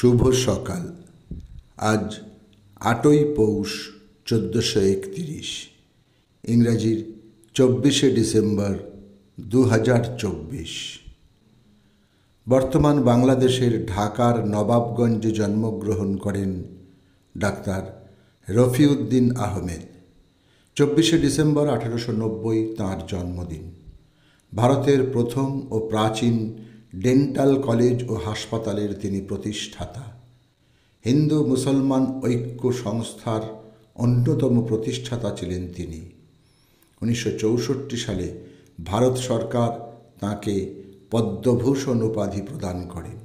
শুভ সকাল। আজ ৮ই পৌষ ১৪৩১, ইংরাজির ২৪শে ডিসেম্বর ২০২৪। বর্তমান বাংলাদেশের ঢাকার নবাবগঞ্জে জন্মগ্রহণ করেন ডাক্তার রফিউদ্দিন আহমেদ। ২৪শে ডিসেম্বর ১৮৯০ তাঁর জন্মদিন। ভারতের প্রথম ও প্রাচীন ডেন্টাল কলেজ ও হাসপাতালের তিনি প্রতিষ্ঠাতা। হিন্দু মুসলমান ঐক্য সংস্থার অন্যতম প্রতিষ্ঠাতা ছিলেন তিনি। ১৯৬৪ সালে ভারত সরকার তাঁকে পদ্মভূষণ উপাধি প্রদান করেন।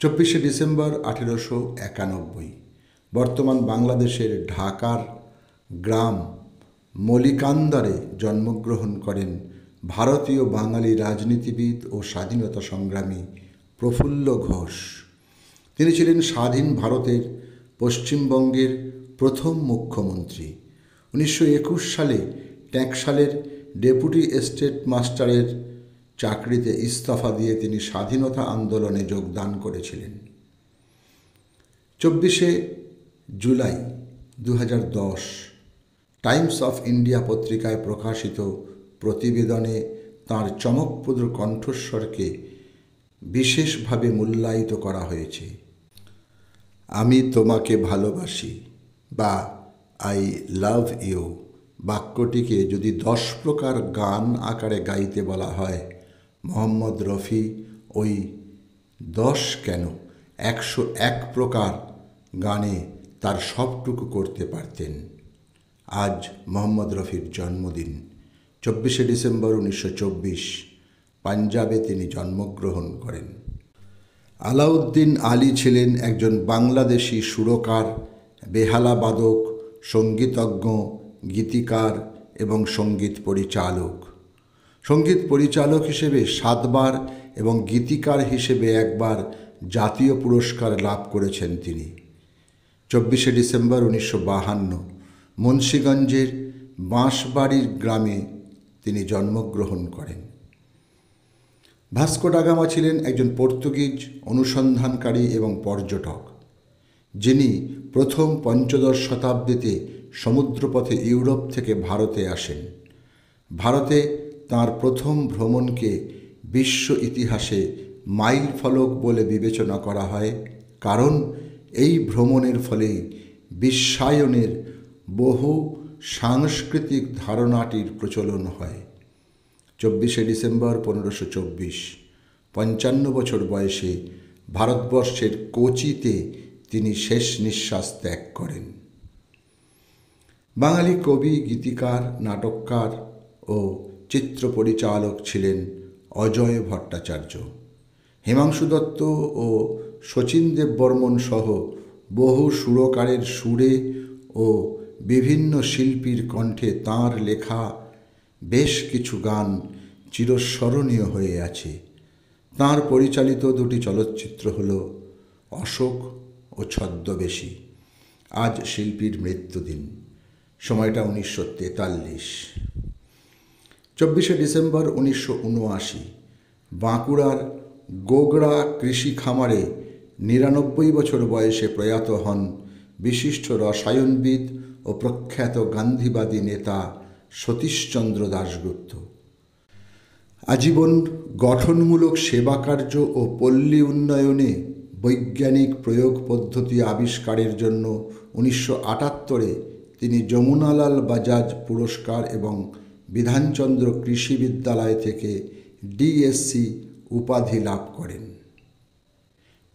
২৪শে ডিসেম্বর ১৮৯১ বর্তমান বাংলাদেশের ঢাকার গ্রাম মলিকান্দারে জন্মগ্রহণ করেন ভারতীয় বাঙালি রাজনীতিবিদ ও স্বাধীনতা সংগ্রামী প্রফুল্ল ঘোষ। তিনি ছিলেন স্বাধীন ভারতের পশ্চিমবঙ্গের প্রথম মুখ্যমন্ত্রী। ১৯২১ সালে ট্যাক্সালের ডেপুটি স্টেট মাস্টারের চাকরিতে ইস্তফা দিয়ে তিনি স্বাধীনতা আন্দোলনে যোগদান করেছিলেন। ২৪শে জুলাই ২০১০ টাইমস অফ ইন্ডিয়া পত্রিকায় প্রকাশিত প্রতিবেদনে তাঁর চমকপ্রদ কণ্ঠস্বরকে বিশেষভাবে মূল্যায়িত করা হয়েছে। আমি তোমাকে ভালোবাসি বা আই লাভ ইউ বাক্যটিকে যদি ১০ প্রকার গান আকারে গাইতে বলা হয়, মোহাম্মদ রফি ওই ১০ কেন ১০১ প্রকার গানে তার সবটুকু করতে পারতেন। আজ মোহাম্মদ রফির জন্মদিন। ২৪শে ডিসেম্বর ১৯২৪ পাঞ্জাবে তিনি জন্মগ্রহণ করেন। আলাউদ্দিন আলী ছিলেন একজন বাংলাদেশি সুরকার, বেহালাবাদক, সঙ্গীতজ্ঞ, গীতিকার এবং সঙ্গীত পরিচালক। সঙ্গীত পরিচালক হিসেবে ৭ বার এবং গীতিকার হিসেবে ১ বার জাতীয় পুরস্কার লাভ করেছেন তিনি। ২৪শে ডিসেম্বর ১৯৫২ মুন্সিগঞ্জের বাঁশবাড়ির গ্রামে তিনি জন্মগ্রহণ করেন। ভাস্কো ডা গামা ছিলেন একজন পর্তুগিজ অনুসন্ধানকারী এবং পর্যটক, যিনি প্রথম পঞ্চদশ শতাব্দীতে সমুদ্রপথে ইউরোপ থেকে ভারতে আসেন। ভারতে তাঁর প্রথম ভ্রমণকে বিশ্ব ইতিহাসে মাইল ফলক বলে বিবেচনা করা হয়, কারণ এই ভ্রমণের ফলেই বিশ্বায়নের বহু সাংস্কৃতিক ধারণাটির প্রচলন হয়। ২৪শে ডিসেম্বর ১৫২৪ ৫৫ বছর বয়সে ভারতবর্ষের কোচিতে তিনি শেষ নিঃশ্বাস ত্যাগ করেন। বাঙালি কবি, গীতিকার, নাটককার ও চিত্র পরিচালক ছিলেন অজয় ভট্টাচার্য। হিমাংশু দত্ত ও শচীন দেববর্মন সহ বহু সুরকারের সুরে ও বিভিন্ন শিল্পীর কণ্ঠে তাঁর লেখা বেশ কিছু গান চিরস্মরণীয় হয়ে আছে। তাঁর পরিচালিত ২টি চলচ্চিত্র হল অশোক ও ছদ্মবেশী। আজ শিল্পীর মৃত্যুদিন, সময়টা ১৯৪৩। ২৪শে ডিসেম্বর ১৯৭৯ বাঁকুড়ার গোগড়া কৃষি খামারে ৯৯ বছর বয়সে প্রয়াত হন বিশিষ্ট রসায়নবিদ ও প্রখ্যাত গান্ধীবাদী নেতা সতীশচন্দ্র দাশগুপ্ত। আজীবন গঠনমূলক সেবাকার্য ও পল্লী উন্নয়নে বৈজ্ঞানিক প্রয়োগ পদ্ধতি আবিষ্কারের জন্য ১৯৭৮ তিনি যমুনালাল বাজাজ পুরস্কার এবং বিধানচন্দ্র কৃষি বিদ্যালয় থেকে ডিএসসি উপাধি লাভ করেন।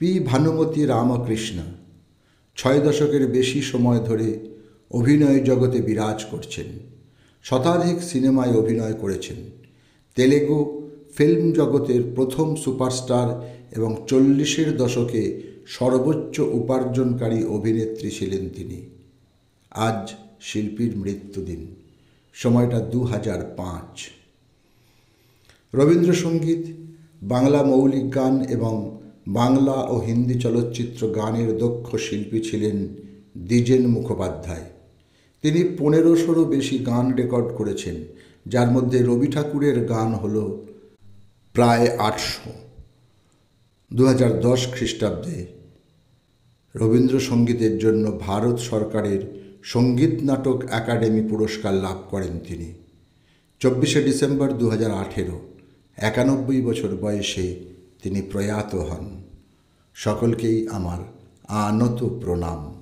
পি ভানুমতি রামকৃষ্ণ ৬ দশকের বেশি সময় ধরে অভিনয় জগতে বিরাজ করছেন। শতাধিক সিনেমায় অভিনয় করেছেন। তেলেগু ফিল্ম জগতের প্রথম সুপারস্টার এবং ৪০-এর দশকে সর্বোচ্চ উপার্জনকারী অভিনেত্রী ছিলেন তিনি। আজ শিল্পীর মৃত্যুদিন, সময়টা ২০০৫। রবীন্দ্রসঙ্গীত, বাংলা মৌলিক গান এবং বাংলা ও হিন্দি চলচ্চিত্র গানের দক্ষ শিল্পী ছিলেন দ্বিজেন মুখোপাধ্যায়। তিনি ১৫০০রও বেশি গান রেকর্ড করেছেন, যার মধ্যে রবি ঠাকুরের গান হল প্রায় ৮০০। 2010 খ্রিস্টাব্দে রবীন্দ্রসঙ্গীতের জন্য ভারত সরকারের সঙ্গীত নাটক একাডেমি পুরস্কার লাভ করেন তিনি। 24শে ডিসেম্বর 2018 91 বছর বয়সে তিনি প্রয়াত হন। সকলকেই আমার আনত প্রণাম।